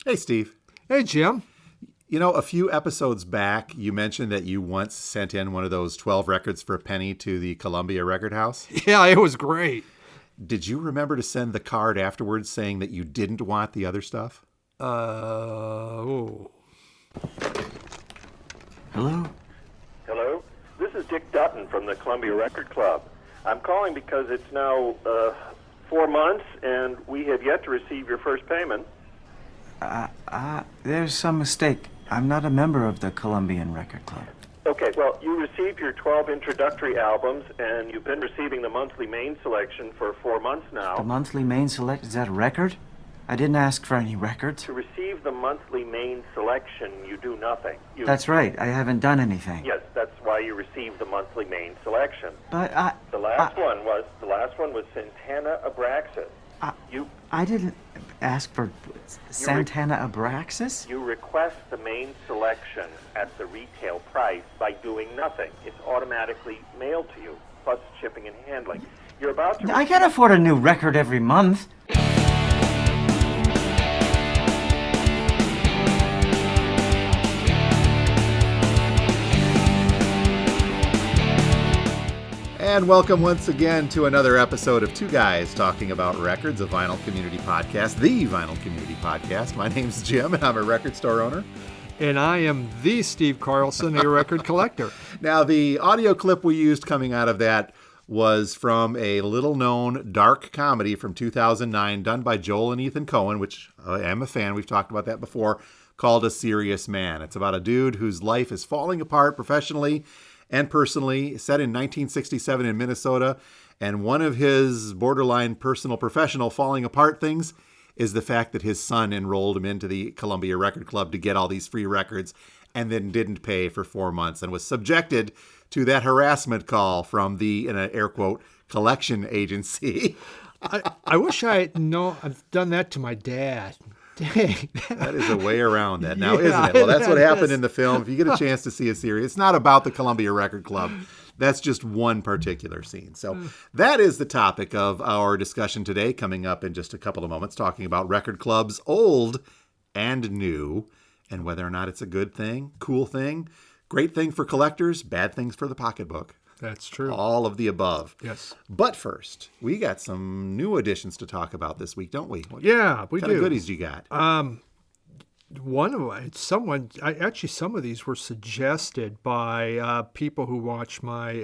Hey, Steve. Hey, Jim. You know, a few episodes back, you mentioned that you once sent in one of those 12 records for a penny to the Columbia Record House. Yeah, it was great. Did you remember to send the card afterwards saying that you didn't want the other stuff? Oh. Hello? Hello? This is Dick Dutton from the Columbia Record Club. I'm calling because it's now 4 months and we have yet to receive your first payment. There's some mistake. I'm not a member of the Columbian Record Club. Okay, well, you received your 12 introductory albums and you've been receiving the monthly main selection for 4 months now. The monthly main select, is that a record? I didn't ask for any records. To receive the monthly main selection, you do nothing. That's right, I haven't done anything. Yes, that's why you received the monthly main selection. But The last one was Santana Abraxas. I didn't ask for Santana Abraxas? You request the main selection at the retail price by doing nothing. It's automatically mailed to you, plus shipping and handling. You're about to... I can't afford a new record every month. And welcome once again to another episode of Two Guys Talking About Records, a vinyl community podcast, the vinyl community podcast. My name's Jim, and I'm a record store owner. And I am the Steve Carlson, a record collector. Now, the audio clip we used coming out of that was from a little-known dark comedy from 2009 done by Joel and Ethan Coen, which I am a fan. We've talked about that before, called A Serious Man. It's about a dude whose life is falling apart professionally and personally, set in 1967 in Minnesota. And one of his borderline personal professional falling apart things is the fact that his son enrolled him into the Columbia Record Club to get all these free records and then didn't pay for 4 months and was subjected to that harassment call from the, in an air quote, collection agency. I wish I'd done that to my dad. Dang. That is a way around that now, Yeah, isn't it? Well, that's what happened is. in the film. If you get a chance to see a series, it's not about the Columbia Record Club. That's just one particular scene. So that is the topic of our discussion today, coming up in just a couple of moments, talking about record clubs, old and new, and whether or not it's a good thing, cool thing, great thing for collectors, bad things for the pocketbook. That's true. All of the above. Yes. But first, we got some new additions to talk about this week, don't we? What Yeah, we kind do. of goodies you got? One of some of these were suggested by people who watch my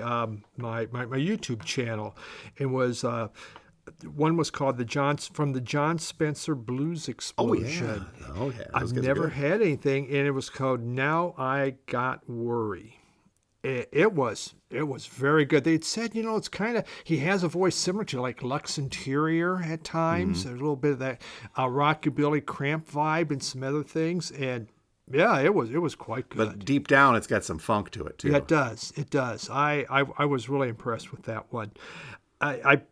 my YouTube channel. It was one was called the John Spencer Blues Explosion. Oh yeah. I've never had anything, and it was called Now I Got Worry. It was very good. They'd said, it's kind of, he has a voice similar to like Lux Interior at times. Mm-hmm. There's a little bit of that rockabilly cramp vibe and some other things. And yeah, it was quite good. But deep down, it's got some funk to it too. Yeah, it does. It does. I was really impressed with that one. I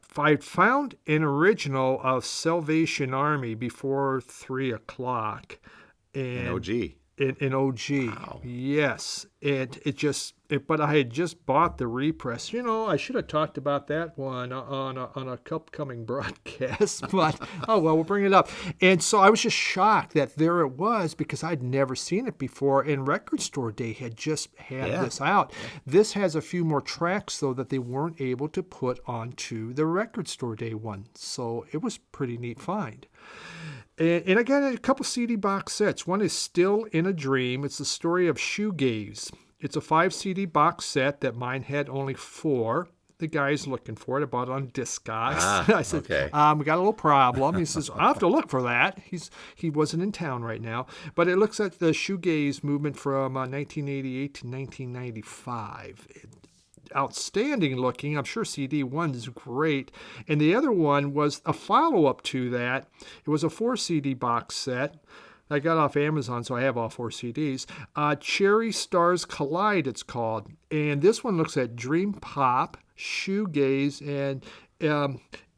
found an original of Salvation Army before 3 o'clock. An OG. An OG, Wow. Yes. But I had just bought the repress. I should have talked about that one on a upcoming broadcast. But oh well, we'll bring it up. And so I was just shocked that there it was because I'd never seen it before. And Record Store Day had just had this out. Yeah. This has a few more tracks though that they weren't able to put onto the Record Store Day one. So it was pretty neat find. And I got a couple CD box sets. One is Still in a Dream. It's the story of shoegaze. It's a 5 CD box set that mine had only 4. The guy's looking for it. I bought it on Discogs. I said, okay. We got a little problem. He says, I'll have to look for that. He wasn't in town right now. But it looks at the shoegaze movement from 1988 to 1995. Outstanding looking. I'm sure CD1 is great. And the other one was a follow-up to that. It was a 4 CD box set. I got off Amazon, so I have all 4 CDs. Cherry Stars Collide, it's called. And this one looks at dream pop, shoegaze, and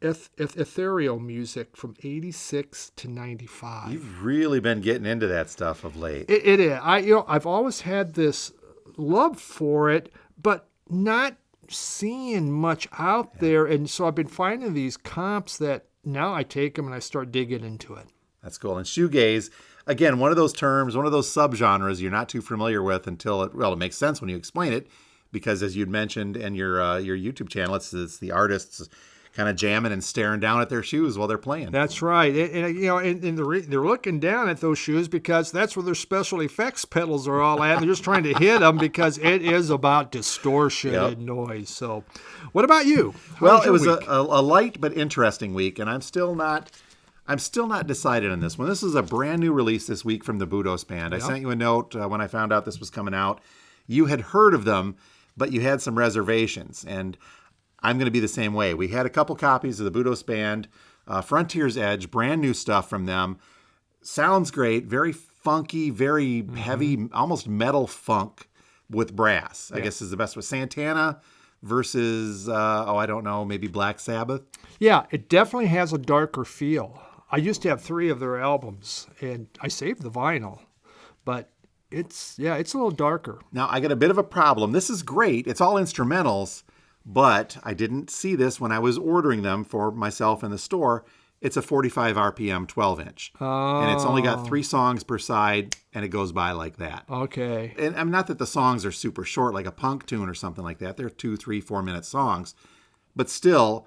ethereal music from 86 to 95. You've really been getting into that stuff of late. It is. I've always had this love for it, but not seeing much out there. And so I've been finding these comps that now I take them and I start digging into it. That's cool. And shoegaze, again, one of those terms, one of those subgenres you're not too familiar with until it makes sense when you explain it, because as you'd mentioned in your YouTube channel, it's the artists kind of jamming and staring down at their shoes while they're playing. That's right. And they're looking down at those shoes because that's where their special effects pedals are all at. They're just trying to hit them because it is about distortion and noise. So, what about you? Well, it was a light but interesting week, and I'm still not decided on this one. This is a brand new release this week from the Budos Band. I sent you a note when I found out this was coming out. You had heard of them, but you had some reservations, and I'm going to be the same way. We had a couple copies of the Budos Band, Frontier's Edge, brand new stuff from them. Sounds great, very funky, very heavy, almost metal funk with brass, I guess is the best way. Santana versus, I don't know, maybe Black Sabbath? Yeah, it definitely has a darker feel. I used to have 3 of their albums, and I saved the vinyl, but it's a little darker. Now, I got a bit of a problem. This is great. It's all instrumentals, but I didn't see this when I was ordering them for myself in the store. It's a 45 RPM 12-inch. And it's only got 3 songs per side, and it goes by like that. Okay. And I'm not that the songs are super short, like a punk tune or something like that. They're 2, 3, 4-minute songs. But still,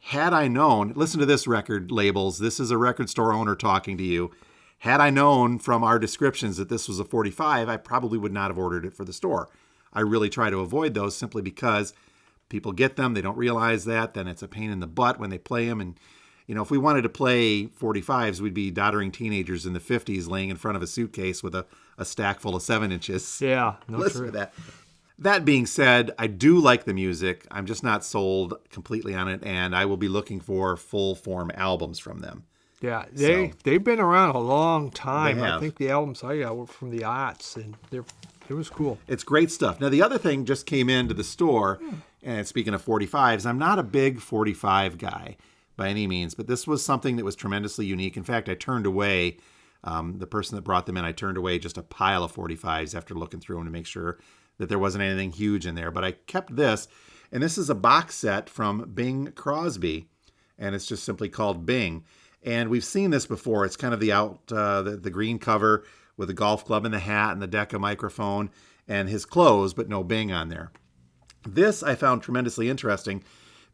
had I known, listen to this record labels. This is a record store owner talking to you. Had I known from our descriptions that this was a 45, I probably would not have ordered it for the store. I really try to avoid those simply because people get them, they don't realize that, then it's a pain in the butt when they play them. And, if we wanted to play 45s, we'd be doddering teenagers in the 50s laying in front of a suitcase with a stack full of 7-inches. Yeah, Listen to that. That being said, I do like the music. I'm just not sold completely on it, and I will be looking for full-form albums from them. Yeah, they've been around a long time. They have. I think the albums I got were from the aughts, and it was cool. It's great stuff. Now, the other thing just came into the store, and speaking of 45s, I'm not a big 45 guy by any means, but this was something that was tremendously unique. In fact, I turned away, the person that brought them in, I turned away just a pile of 45s after looking through them to make sure that there wasn't anything huge in there. But I kept this, and this is a box set from Bing Crosby, and it's just simply called Bing. And we've seen this before. It's kind of the green cover with a golf club and the hat and the Decca microphone and his clothes, but no Bing on there. This I found tremendously interesting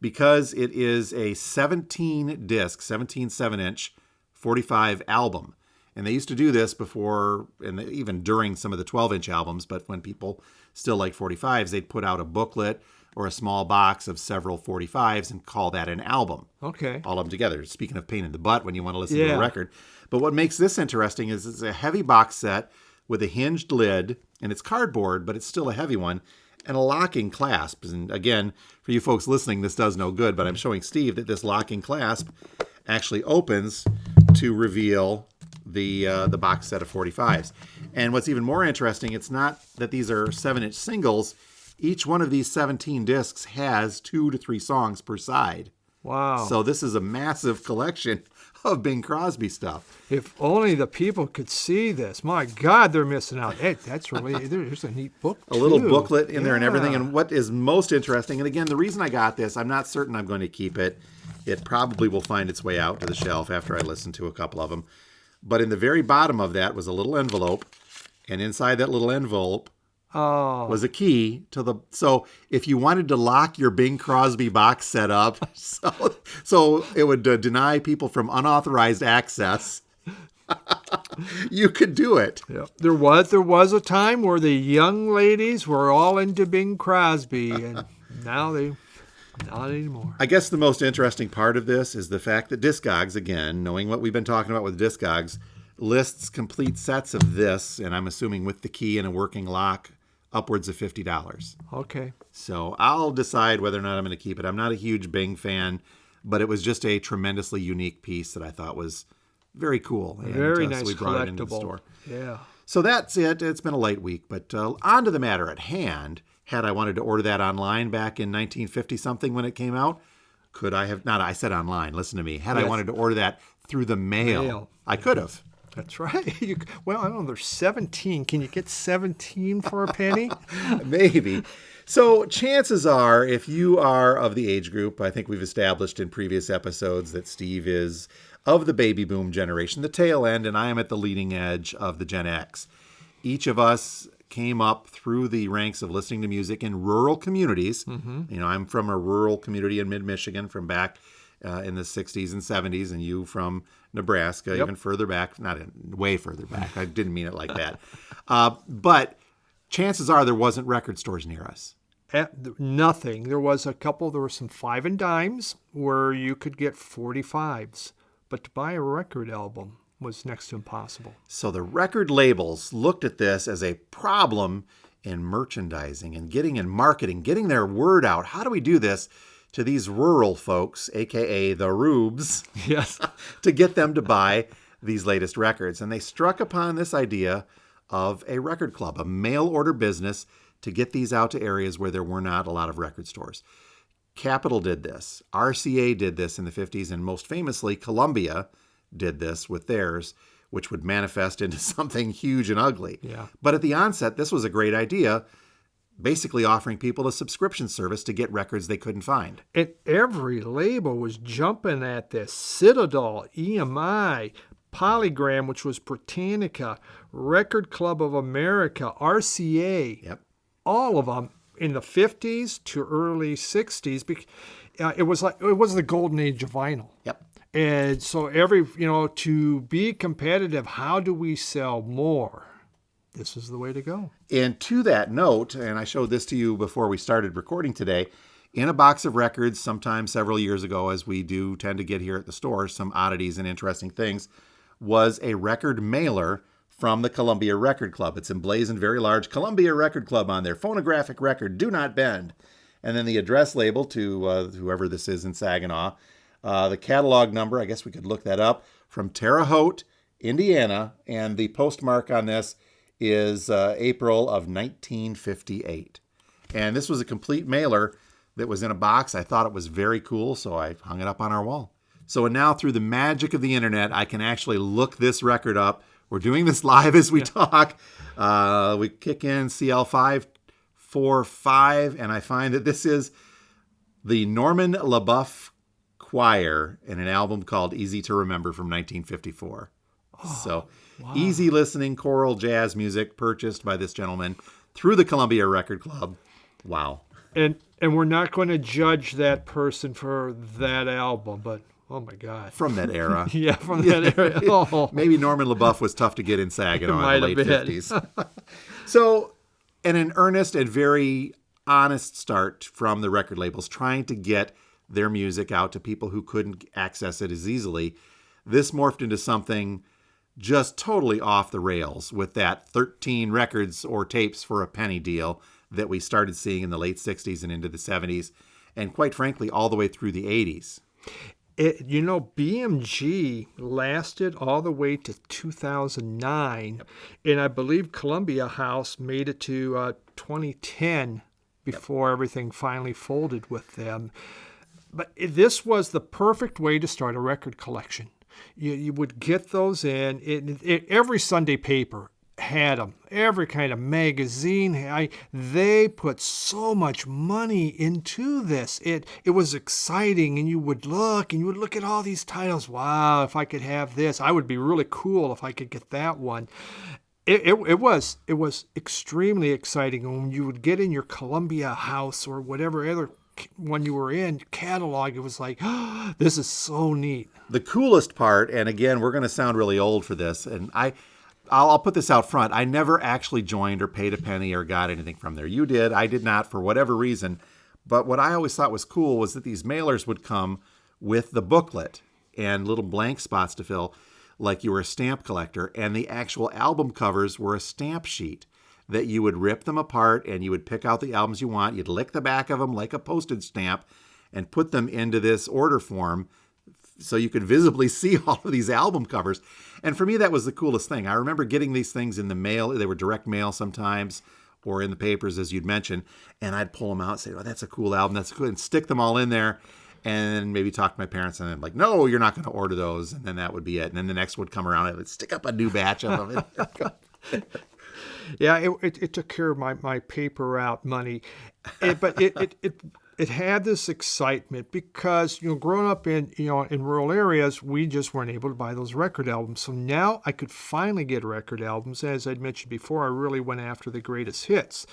because it is a 17-disc, 17 7-inch 45 album. And they used to do this before, and even during some of the 12-inch albums, but when people still like 45s, they'd put out a booklet or a small box of several 45s and call that an album. Okay. All of them together. Speaking of pain in the butt when you want to listen to a record. But what makes this interesting is it's a heavy box set with a hinged lid, and it's cardboard, but it's still a heavy one, and a locking clasp. And again, for you folks listening, this does no good, but I'm showing Steve that this locking clasp actually opens to reveal the box set of 45s. And what's even more interesting, it's not that these are 7-inch singles. Each one of these 17 discs has 2 to 3 songs per side. Wow. So this is a massive collection of Bing Crosby stuff. If only the people could see this. My God, they're missing out. Hey, that's really, there's a neat book, A little booklet in there and everything. And what is most interesting, and again, the reason I got this, I'm not certain I'm going to keep it. It probably will find its way out to the shelf after I listen to a couple of them. But in the very bottom of that was a little envelope. And inside that little envelope was a key to the. So if you wanted to lock your Bing Crosby box set up, so it would deny people from unauthorized access, you could do it. Yeah. There was a time where the young ladies were all into Bing Crosby, and now not anymore. I guess the most interesting part of this is the fact that Discogs, again, knowing what we've been talking about with Discogs, lists complete sets of this, and I'm assuming with the key and a working lock, upwards of $50. Okay. So I'll decide whether or not I'm going to keep it. I'm not a huge Bing fan, but it was just a tremendously unique piece that I thought was very cool. And, very nice, so we brought it into the collectible. store. Yeah. So that's it. It's been a light week, but on to the matter at hand. Had I wanted to order that online back in 1950-something when it came out, could I have? Not, I said online. Listen to me. Had I wanted to order that through the mail, I could have. That's right. Well, I don't know. There's 17. Can you get 17 for a penny? Maybe. So chances are, if you are of the age group, I think we've established in previous episodes that Steve is of the baby boom generation, the tail end, and I am at the leading edge of the Gen X. Each of us came up through the ranks of listening to music in rural communities. You know, I'm from a rural community in mid-Michigan from back in the 60s and 70s, and you from Nebraska, even further back, way further back. I didn't mean it like that. But chances are there wasn't record stores near us. Nothing. There were some 5 and dimes where you could get 45s, but to buy a record album was next to impossible. So the record labels looked at this as a problem in merchandising and getting in marketing, getting their word out. How do we do this to these rural folks, aka the rubes, Yes. to get them to buy these latest records? And they struck upon this idea of a record club, a mail order business to get these out to areas where there were not a lot of record stores. Capitol did this. RCA did this in the 50s, and most famously, Columbia did this with theirs, which would manifest into something huge and ugly. Yeah. But at the onset, this was a great idea, basically offering people a subscription service to get records they couldn't find. And every label was jumping at this. Citadel, EMI, Polygram, which was Britannica, Record Club of America, RCA. Yep. All of them in the 50s to early 60s. It was the golden age of vinyl. Yep. And so to be competitive, how do we sell more? This is the way to go. And to that note, and I showed this to you before we started recording today, in a box of records sometime several years ago, as we do tend to get here at the store, some oddities and interesting things, was a record mailer from the Columbia Record Club. It's emblazoned very large, Columbia Record Club on there, phonographic record, do not bend. And then the address label to whoever this is in Saginaw. The catalog number, I guess we could look that up, from Terre Haute, Indiana, and the postmark on this is April of 1958. And this was a complete mailer that was in a box. I thought it was very cool, so I hung it up on our wall. So now through the magic of the internet, I can actually look this record up. We're doing this live as we talk. We kick in CL545, and I find that this is the Norman LaBeouf Choir in an album called Easy to Remember from 1954. So easy listening choral jazz music purchased by this gentleman through the Columbia Record Club. Wow. And we're not going to judge that person for that album, but oh my God. From that era. Yeah, from that era. Oh. Maybe Norman LaBeouf was tough to get in Saginaw in the late Might have been. 50s. So, and an earnest and very honest start from the record labels trying to get their music out to people who couldn't access it as easily. This morphed into something just totally off the rails with that 13 records or tapes for a penny deal that we started seeing in the late 60s and into the 70s, and quite frankly, all the way through the 80s. BMG lasted all the way to 2009, and I believe Columbia House made it to 2010 before everything finally folded with them. But this was the perfect way to start a record collection. You would get those in. Every Sunday paper had them. Every kind of magazine. They put so much money into this. It was exciting, and you would look at all these titles. Wow, if I could have this, I would be really cool if I could get that one. It was extremely exciting. And when you would get in your Columbia House or whatever other one you were in catalog, it was like, oh, this is so neat. The coolest part, and again, we're going to sound really old for this, and I'll put this out front. I never actually joined or paid a penny or got anything from there. You did. I did not for whatever reason. But what I always thought was cool was that these mailers would come with the booklet and little blank spots to fill, like you were a stamp collector, and the actual album covers were a stamp sheet that you would rip them apart and you would pick out the albums you want. You'd lick the back of them like a postage stamp and put them into this order form so you could visibly see all of these album covers. And for me, that was the coolest thing. I remember getting these things in the mail. They were direct mail sometimes or in the papers, as you'd mentioned, and I'd pull them out and say, oh, that's a cool album. That's cool, and stick them all in there and maybe talk to my parents and then like, no, you're not going to order those. And then that would be it. And then the next would come around and I would stick up a new batch of them. Yeah, it took care of my paper route money, but it had this excitement because, growing up in rural areas, we just weren't able to buy those record albums. So now I could finally get record albums. As I'd mentioned before, I really went after the greatest hits.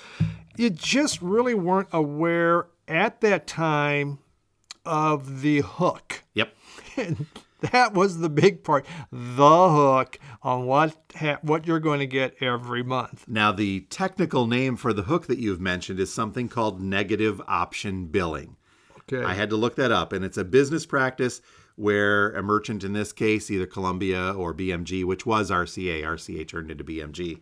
You just really weren't aware at that time of the hook. Yep. And that was the big part, the hook on what you're going to get every month. Now, the technical name for the hook that you've mentioned is something called negative option billing. Okay. I had to look that up, and it's a business practice where a merchant, in this case, either Columbia or BMG, which was RCA turned into BMG,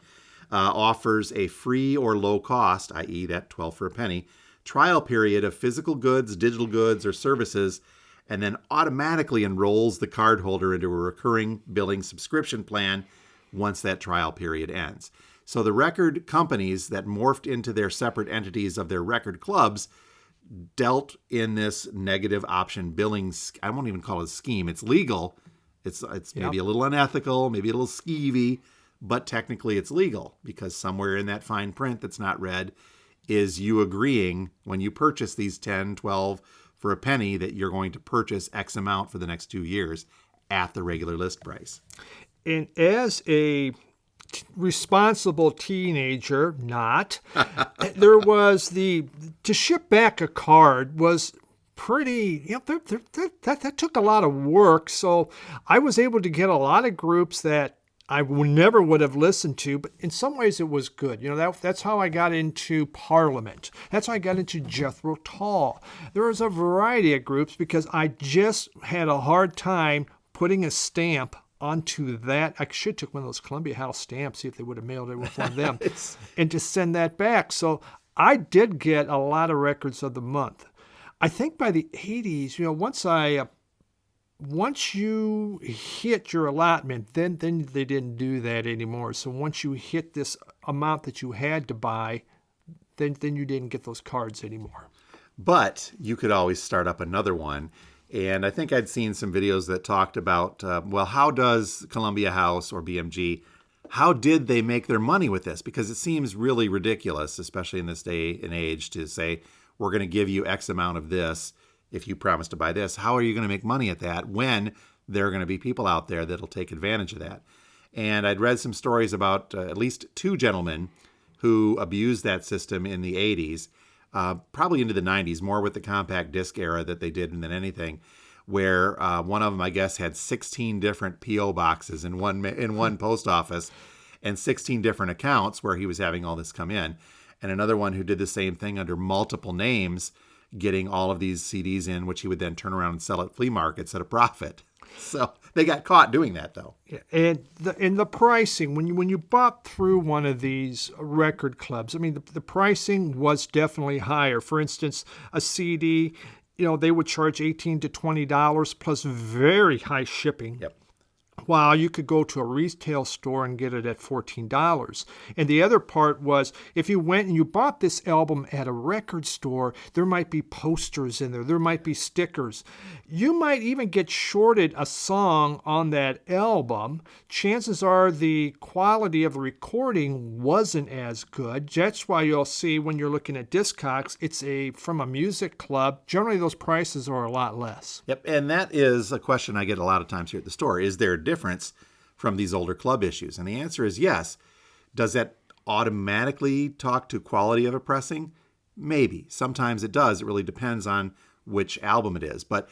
offers a free or low cost, i.e. that 12 for a penny, trial period of physical goods, digital goods, or services, and then automatically enrolls the cardholder into a recurring billing subscription plan once that trial period ends. So the record companies that morphed into their separate entities of their record clubs dealt in this negative option billing. I won't even call it a scheme. It's legal. It's maybe a little unethical, maybe a little skeevy, but technically it's legal because somewhere in that fine print that's not read is you agreeing when you purchase these 10, 12 for a penny that you're going to purchase X amount for the next 2 years at the regular list price. And as a responsible teenager, there was to ship back a card was pretty, that took a lot of work. So I was able to get a lot of groups that I never would have listened to, but in some ways it was good. That's how I got into Parliament. That's how I got into Jethro Tull. There was a variety of groups because I just had a hard time putting a stamp onto that. I should have took one of those Columbia House stamps, see if they would have mailed it with one of them, and to send that back. So I did get a lot of records of the month. I think by the 80s, once you hit your allotment, then they didn't do that anymore. So once you hit this amount that you had to buy, then you didn't get those cards anymore. But you could always start up another one. And I think I'd seen some videos that talked about, how does Columbia House or BMG, how did they make their money with this? Because it seems really ridiculous, especially in this day and age, to say, we're going to give you X amount of this if you promise to buy this. How are you going to make money at that when there are going to be people out there that'll take advantage of that? And I'd read some stories about at least two gentlemen who abused that system in the 80s, probably into the 90s, more with the compact disc era that they did than anything, where one of them, I guess, had 16 different P.O. boxes in one post office and 16 different accounts where he was having all this come in. And another one who did the same thing under multiple names, getting all of these CDs in, which he would then turn around and sell at flea markets at a profit. So they got caught doing that, though. Yeah, and the pricing, when you bought through one of these record clubs, I mean, the pricing was definitely higher. For instance, a CD, they would charge $18 to $20 plus very high shipping. Yep. While you could go to a retail store and get it at $14. And the other part was, if you went and you bought this album at a record store, there might be posters in there. There might be stickers. You might even get shorted a song on that album. Chances are the quality of the recording wasn't as good. That's why you'll see when you're looking at Discogs, it's from a music club. Generally, those prices are a lot less. Yep, and that is a question I get a lot of times here at the store. Is there a difference from these older club issues? And the answer is yes. Does that automatically talk to quality of a pressing? Maybe. Sometimes it does. It really depends on which album it is. But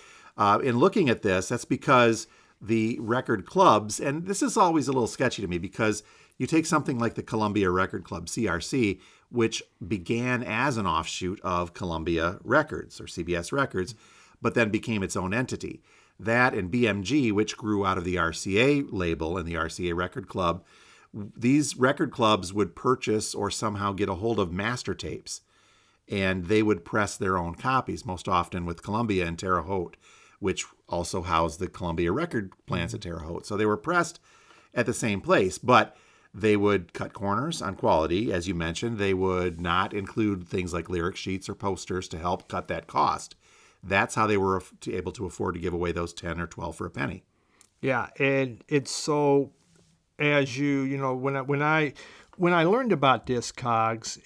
in looking at this, that's because the record clubs, and this is always a little sketchy to me because you take something like the Columbia Record Club, CRC, which began as an offshoot of Columbia Records or CBS Records, but then became its own entity. That and BMG, which grew out of the RCA label and the RCA Record Club, these record clubs would purchase or somehow get a hold of master tapes, and they would press their own copies, most often with Columbia and Terre Haute, which also housed the Columbia record plants at Terre Haute. So they were pressed at the same place, but they would cut corners on quality. As you mentioned, they would not include things like lyric sheets or posters to help cut that cost. That's how they were able to afford to give away those 10 or 12 for a penny. Yeah, and it's so, as when when I learned about Discogs,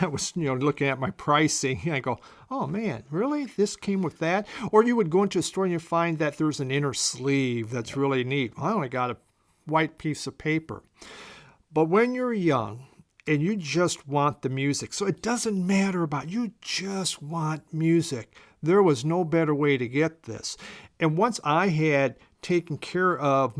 I was looking at my pricing, and I go, oh man, really? This came with that? Or you would go into a store and you find that there's an inner sleeve that's really neat. Well, I only got a white piece of paper. But when you're young and you just want the music, so it doesn't matter about, you just want music. There was no better way to get this. And once I had taken care of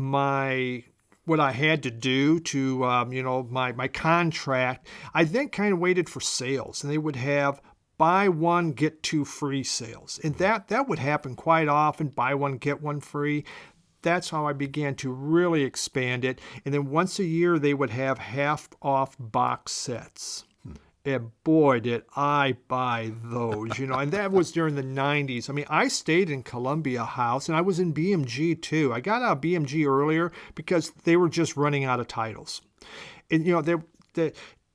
what I had to do to, my contract, I then kind of waited for sales, and they would have buy one, get two free sales. And that would happen quite often, buy one, get one free. That's how I began to really expand it. And then once a year, they would have half off box sets. And boy, did I buy those, and that was during the 90s. I mean, I stayed in Columbia House, and I was in BMG too. I got out of BMG earlier because they were just running out of titles. And,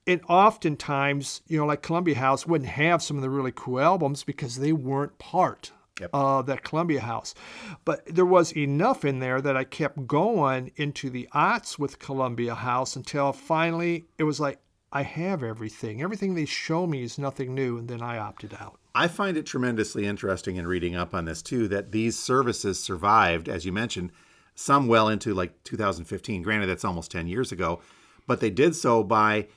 and oftentimes, like Columbia House wouldn't have some of the really cool albums because they weren't part of that Columbia House. But there was enough in there that I kept going into the aughts with Columbia House until finally it was like, I have everything. Everything they show me is nothing new, and then I opted out. I find it tremendously interesting in reading up on this, too, that these services survived, as you mentioned, some well into like 2015. Granted, that's almost 10 years ago, but they did so by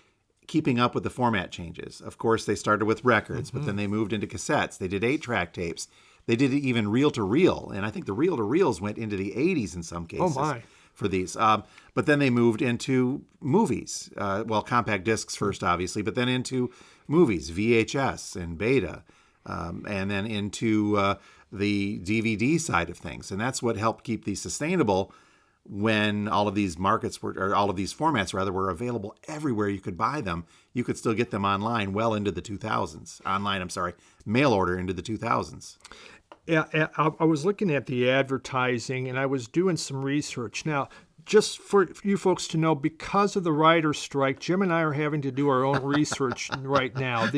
keeping up with the format changes. Of course, they started with records, but then they moved into cassettes. They did 8-track tapes. They did even reel-to-reel, and I think the reel-to-reels went into the 80s in some cases. Oh, my. For these. But then they moved into movies. Compact discs first, obviously, but then into movies, VHS and Beta, and then into the DVD side of things. And that's what helped keep these sustainable when all of these all of these formats were available everywhere you could buy them. You could still get them online well into the 2000s. Mail order into the 2000s. Yeah, I was looking at the advertising, and I was doing some research. Now, just for you folks to know, because of the writer's strike, Jim and I are having to do our own research right now.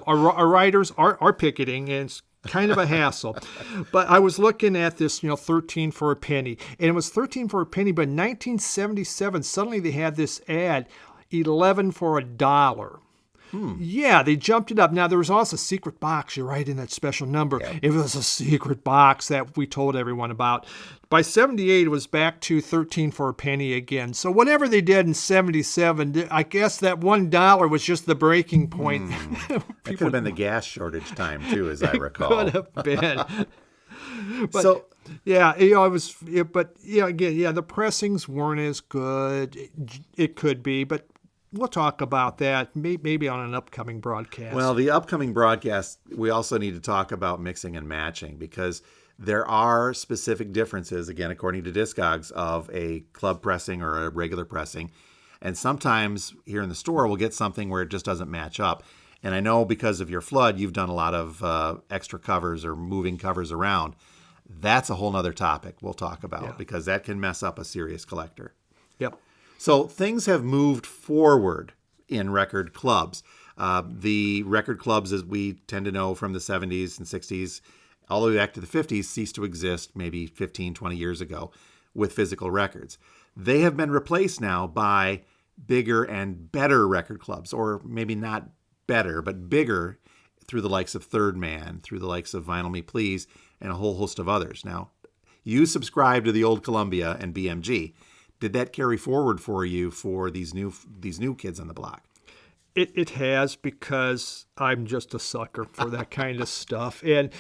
Our writers are picketing, and it's kind of a hassle. But I was looking at this, 13 for a penny. And it was 13 for a penny, but in 1977, suddenly they had this ad, 11 for $1. Yeah, they jumped it up. Now, there was also a secret box. You're right in that special number. Yeah. It was a secret box that we told everyone about. By 78, it was back to 13 for a penny again. So whatever they did in 77, I guess that $1 was just the breaking point. It could have been the gas shortage time, too, as I recall. It could have been. But, the pressings weren't as good. It could be, but we'll talk about that maybe on an upcoming broadcast. Well, the upcoming broadcast, we also need to talk about mixing and matching because there are specific differences, again, according to Discogs, of a club pressing or a regular pressing. And sometimes here in the store, we'll get something where it just doesn't match up. And I know because of your flood, you've done a lot of extra covers or moving covers around. That's a whole nother topic we'll talk about because that can mess up a serious collector. Yep. So things have moved forward in record clubs. The record clubs, as we tend to know from the 70s and 60s, all the way back to the 50s, ceased to exist maybe 15, 20 years ago with physical records. They have been replaced now by bigger and better record clubs, or maybe not better, but bigger through the likes of Third Man, through the likes of Vinyl Me Please, and a whole host of others. Now, you subscribe to the old Columbia and BMG. Did that carry forward for you for these new kids on the block? It has, because I'm just a sucker for that kind of stuff. And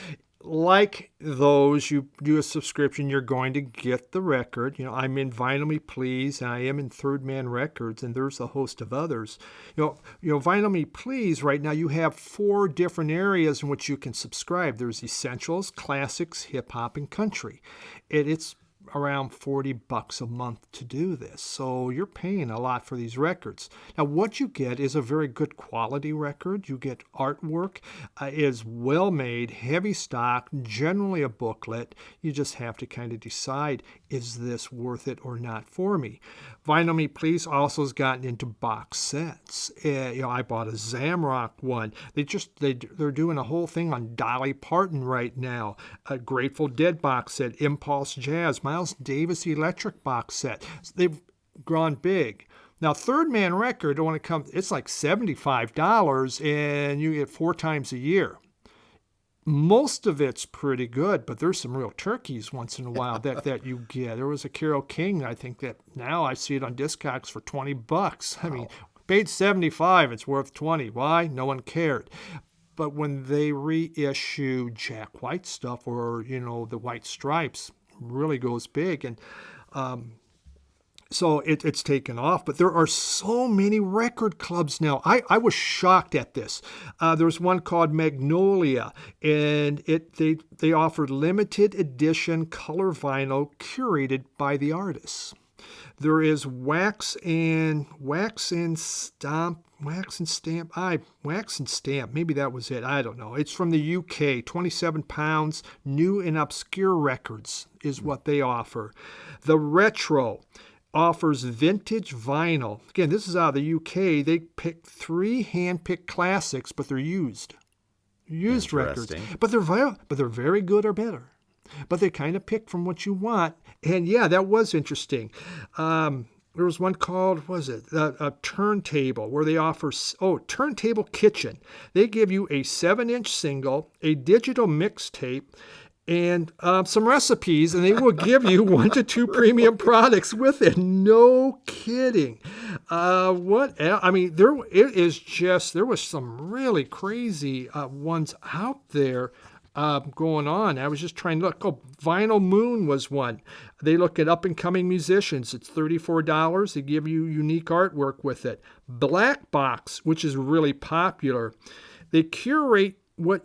like those, you do a subscription, you're going to get the record. I'm in Vinyl Me Please, and I am in Third Man Records, and there's a host of others. Vinyl Me Please, right now you have 4 different areas in which you can subscribe. There's Essentials, Classics, Hip Hop, and Country. And it's around $40 a month to do this. So you're paying a lot for these records. Now, what you get is a very good quality record. You get artwork, is well made, heavy stock, generally a booklet. You just have to kind of decide, is this worth it or not for me? Vinyl Me Please also has gotten into box sets. I bought a Zamrock one. They're doing a whole thing on Dolly Parton right now. A Grateful Dead box set, Impulse Jazz, Miles Davis Electric box set. They've gone big. Now, Third Man Record, when it comes, it's like $75, and you get 4 times a year. Most of it's pretty good, but there's some real turkeys once in a while that you get. There was a Carole King, I think, that now I see it on Discogs for $20. I mean, paid $75, it's worth $20. Why? No one cared. But when they reissue Jack White stuff, or the White Stripes, really goes big, and so it's taken off. But there are so many record clubs now. I was shocked at this. There was one called Magnolia, and they offered limited edition color vinyl curated by the artists. There is Wax and Stamp. Maybe that was it. I don't know. It's from the UK. 27 pounds. New and obscure records is what they offer. The Retro offers vintage vinyl. Again, this is out of the UK. They pick 3 hand-picked classics, but they're used records. But they're very good or better. But they kind of pick from what you want. And yeah, that was interesting. There was one called, a Turntable, where they offer, Turntable Kitchen. They give you a 7-inch single, a digital mixtape, and some recipes, and they will give you 1 to 2 premium products with it. No kidding. What else? I mean, there was some really crazy ones out there going on. I was just trying to look. Vinyl Moon was one. They look at up-and-coming musicians. It's $34. They give you unique artwork with it. Black Box, which is really popular. They curate what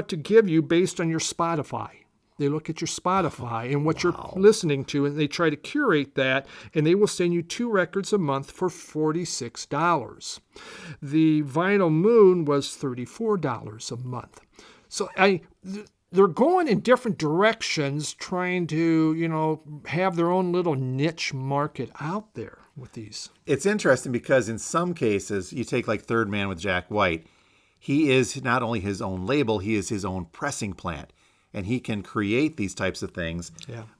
to give you based on your Spotify. They look at your Spotify and what you're listening to, and they try to curate that, and they will send you 2 records a month for $46. The Vinyl Moon was $34 a month. So they're going in different directions, trying to, have their own little niche market out there with these. It's interesting because in some cases, you take like Third Man with Jack White, he is not only his own label, he is his own pressing plant. And he can create these types of things,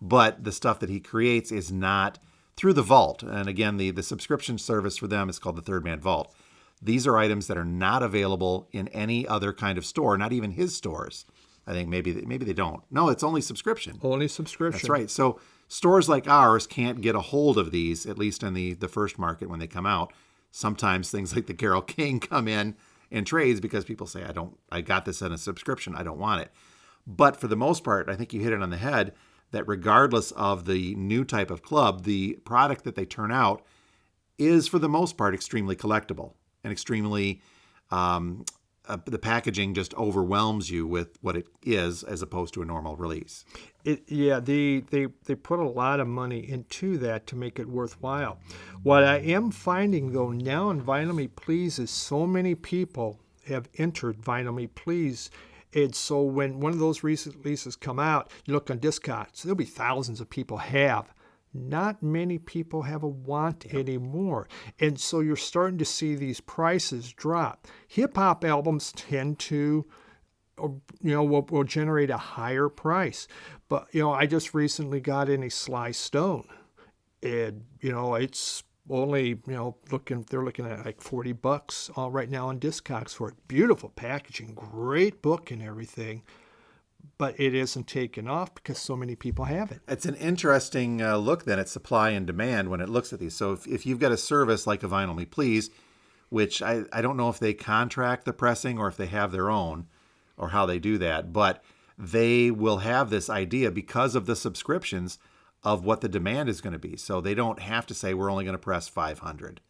but the stuff that he creates is not through the vault. And again, the subscription service for them is called the Third Man Vault. These are items that are not available in any other kind of store, not even his stores. I think maybe they don't. No, it's only subscription. Only subscription. That's right. So stores like ours can't get a hold of these, at least in the first market when they come out. Sometimes things like the Carole King come in trades because people say, I got this in a subscription, I don't want it. But for the most part, I think you hit it on the head that regardless of the new type of club, the product that they turn out is for the most part extremely collectible and extremely, the packaging just overwhelms you with what it is as opposed to a normal release. They put a lot of money into that to make it worthwhile. What I am finding, though, now in Vinyl Me Please is so many people have entered Vinyl Me Please. And so when one of those releases come out, you look on Discogs, there'll be thousands of people have. Not many people have a want anymore. And so you're starting to see these prices drop. Hip-hop albums tend to, will generate a higher price. But, I just recently got in a Sly Stone. And, it's only, they're looking at like $40 right now on Discogs for it. Beautiful packaging, great book and everything. But it isn't taken off because so many people have it. It's an interesting look then at supply and demand when it looks at these. So if you've got a service like a Vinyl Me Please, which I don't know if they contract the pressing or if they have their own or how they do that, but they will have this idea because of the subscriptions of what the demand is going to be. So they don't have to say we're only going to press 500.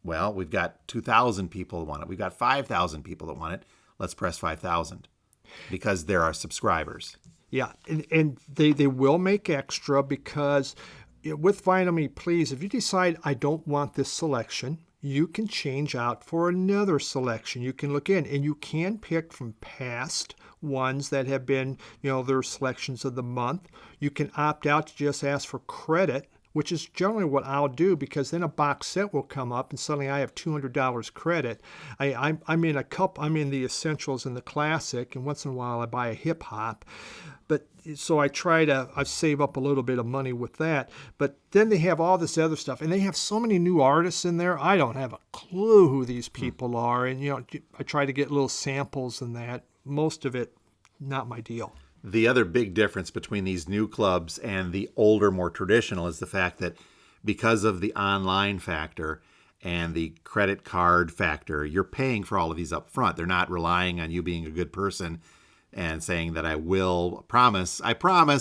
Well, we've got 2,000 people that want it. We've got 5,000 people that want it. Let's press 5,000 because there are subscribers. Yeah, and they will make extra because with Vinyl Me Please, if you decide I don't want this selection, you can change out for another selection. You can look in and you can pick from past ones that have been, their selections of the month. You can opt out to just ask for credit which is generally what I'll do, because then a box set will come up and suddenly I have $200 credit. I'm in the essentials and the classic, and once in a while I buy a hip hop. But so I save up a little bit of money with that. But then they have all this other stuff, and they have so many new artists in there. I don't have a clue who these people are, and I try to get little samples and that. Most of it, not my deal. The other big difference between these new clubs and the older, more traditional is the fact that because of the online factor and the credit card factor, you're paying for all of these up front. They're not relying on you being a good person and saying that I promise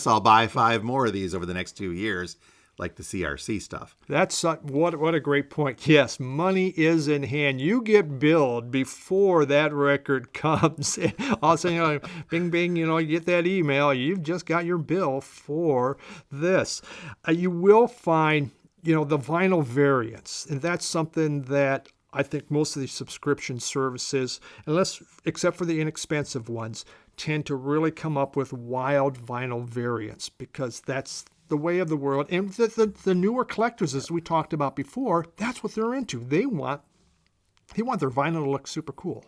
I'll buy 5 more of these over the next 2 years, like the CRC stuff. That's what a great point. Yes, money is in hand. You get billed before that record comes. And all of a sudden, bing, bing, you get that email. You've just got your bill for this. You will find, the vinyl variants, and that's something that I think most of these subscription services, except for the inexpensive ones, tend to really come up with wild vinyl variants, because that's the way of the world. And the newer collectors, as we talked about before, that's what they're into. They want their vinyl to look super cool.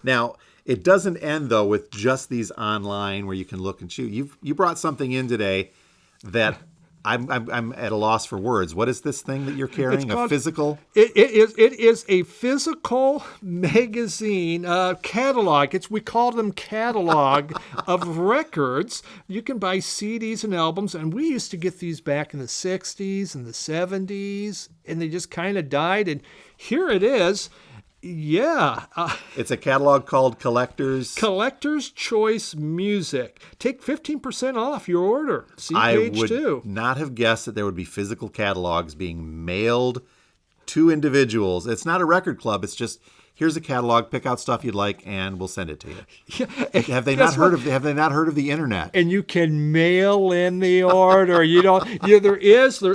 Now, it doesn't end, though, with just these online where you can look and choose. You brought something in today that I'm at a loss for words. What is this thing that you're carrying? A physical? It is a physical magazine catalog. We call them catalog of records. You can buy CDs and albums, and we used to get these back in the 60s and the 70s, and they just kind of died. And here it is. Yeah. It's a catalog called Collector's Choice Music. Take 15% off your order. See I page 2. would not have guessed that there would be physical catalogs being mailed to individuals. It's not a record club. It's just, here's a catalog, pick out stuff you'd like, and we'll send it to you. Yeah. Have they not heard of the internet? And you can mail in the order. There is a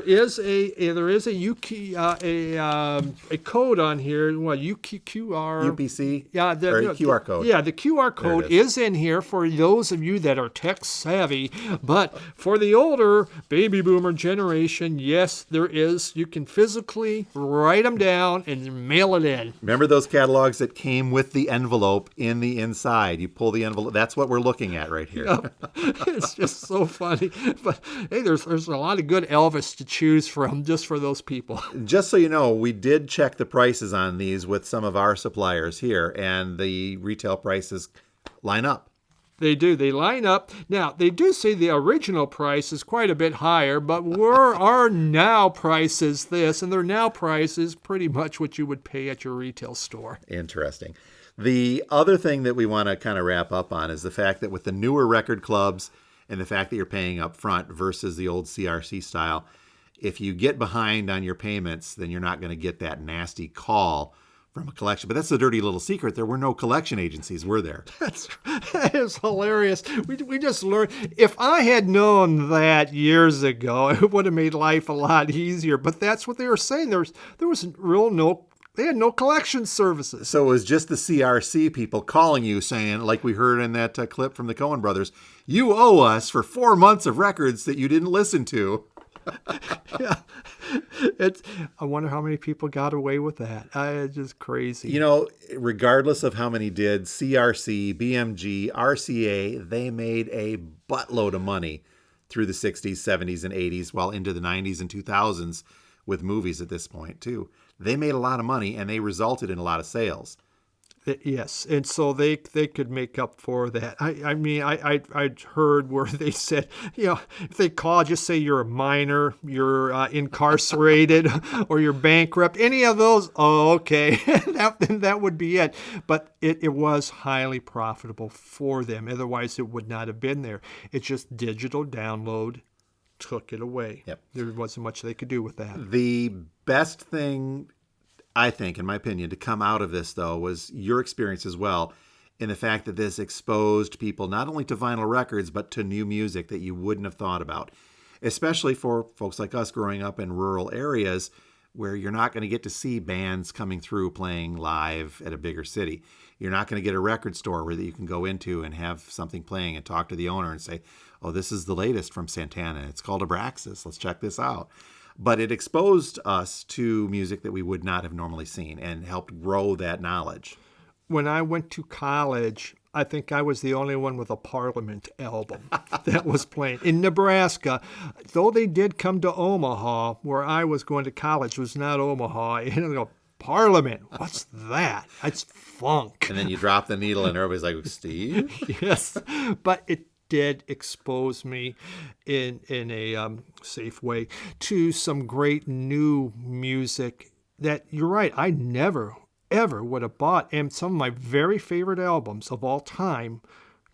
code on here. What QR UPC? Yeah, QR code. Yeah, the QR code is in here for those of you that are tech savvy. But for the older baby boomer generation, yes, there is. You can physically write them down and mail it in. Remember those catalogs that came with the envelope in the inside? You pull the envelope. That's what we're looking at right here. Yep. It's just so funny. But hey, there's a lot of good Elvis to choose from just for those people. Just so you know, we did check the prices on these with some of our suppliers here, and the retail prices line up. They do. They line up. Now, they do say the original price is quite a bit higher, but our now price is this, and their now price is pretty much what you would pay at your retail store. Interesting. The other thing that we want to kind of wrap up on is the fact that with the newer record clubs and the fact that you're paying up front versus the old CRC style, if you get behind on your payments, then you're not going to get that nasty call from a collection. But that's the dirty little secret. There were no collection agencies, were there? That is hilarious. We just learned. If I had known that years ago, it would have made life a lot easier. But that's what they were saying. There was they had no collection services. So it was just the CRC people calling you saying, like we heard in that clip from the Coen brothers, you owe us for 4 months of records that you didn't listen to. Yeah, I wonder how many people got away with that. It's just crazy. Regardless of how many did, CRC, BMG, RCA, they made a buttload of money through the 60s, 70s, and 80s, while into the 90s and 2000s with movies at this point, too. They made a lot of money, and they resulted in a lot of sales. Yes, and so they could make up for that. I heard where they said, if they call, just say you're a minor, you're incarcerated, or you're bankrupt, any of those, okay, that would be it. But it was highly profitable for them. Otherwise, it would not have been there. It's just digital download took it away. Yep. There wasn't much they could do with that. The best thing, I think, in my opinion, to come out of this, though, was your experience as well, in the fact that this exposed people not only to vinyl records, but to new music that you wouldn't have thought about, especially for folks like us growing up in rural areas. where you're not going to get to see bands coming through playing live at a bigger city. You're not going to get a record store where that you can go into and have something playing and talk to the owner and say, oh, this is the latest from Santana. It's called Abraxas. Let's check this out. But it exposed us to music that we would not have normally seen and helped grow that knowledge. When I went to college, I think I was the only one with a Parliament album that was playing. In Nebraska, though they did come to Omaha, where I was going to college, was not Omaha. And I go, Parliament, what's that? That's funk. And then you drop the needle and everybody's like, Steve? Yes, but it did expose me in a safe way to some great new music that, you're right, I never ever would have bought. And some of my very favorite albums of all time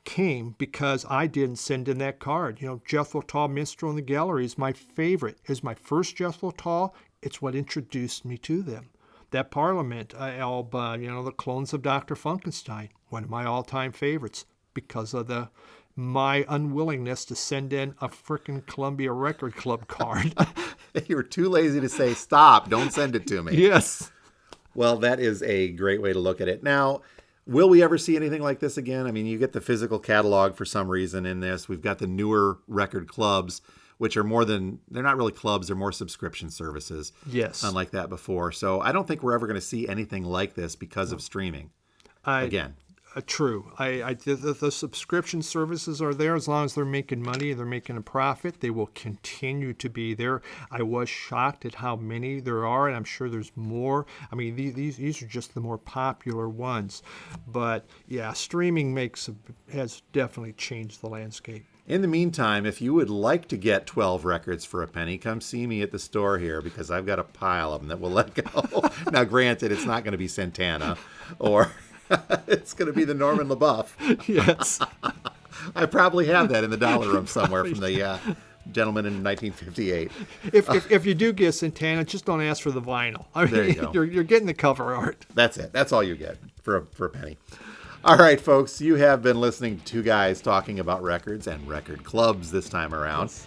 came because I didn't send in that card. Jethro Tull, Minstrel in the Gallery is my favorite. It was my first Jethro Tull. It's what introduced me to them. That Parliament album, the Clones of Dr. Funkenstein, one of my all-time favorites because of my unwillingness to send in a frickin' Columbia Record Club card. You were too lazy to say, stop, don't send it to me. Yes. Well, that is a great way to look at it. Now, will we ever see anything like this again? I mean, you get the physical catalog for some reason in this. We've got the newer record clubs, which are they're not really clubs, they're more subscription services. Yes. Unlike that before. So I don't think we're ever going to see anything like this because of streaming. Again. True. The subscription services are there as long as they're making money, they're making a profit. They will continue to be there. I was shocked at how many there are, and I'm sure there's more. I mean, these are just the more popular ones. But yeah, streaming has definitely changed the landscape. In the meantime, if you would like to get 12 records for a penny, come see me at the store here because I've got a pile of them that we'll let go. Now, granted, it's not going to be Santana or it's going to be the Norman LaBeouf. Yes. I probably have that in the dollar room somewhere from the gentleman in 1958. If you do get Santana, just don't ask for the vinyl. I mean, there you go. You're getting the cover art. That's it. That's all you get for a penny. All right, folks, you have been listening to two guys talking about records and record clubs this time around. Yes.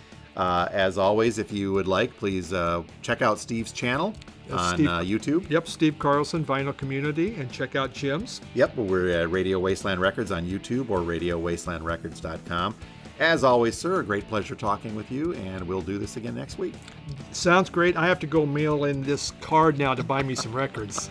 As always, if you would like, please check out Steve's channel on YouTube. Yep, Steve Carlson, Vinyl Community, and check out Jim's. Yep, we're at Radio Wasteland Records on YouTube or RadioWastelandRecords.com. As always, sir, a great pleasure talking with you, and we'll do this again next week. Sounds great. I have to go mail in this card now to buy me some records.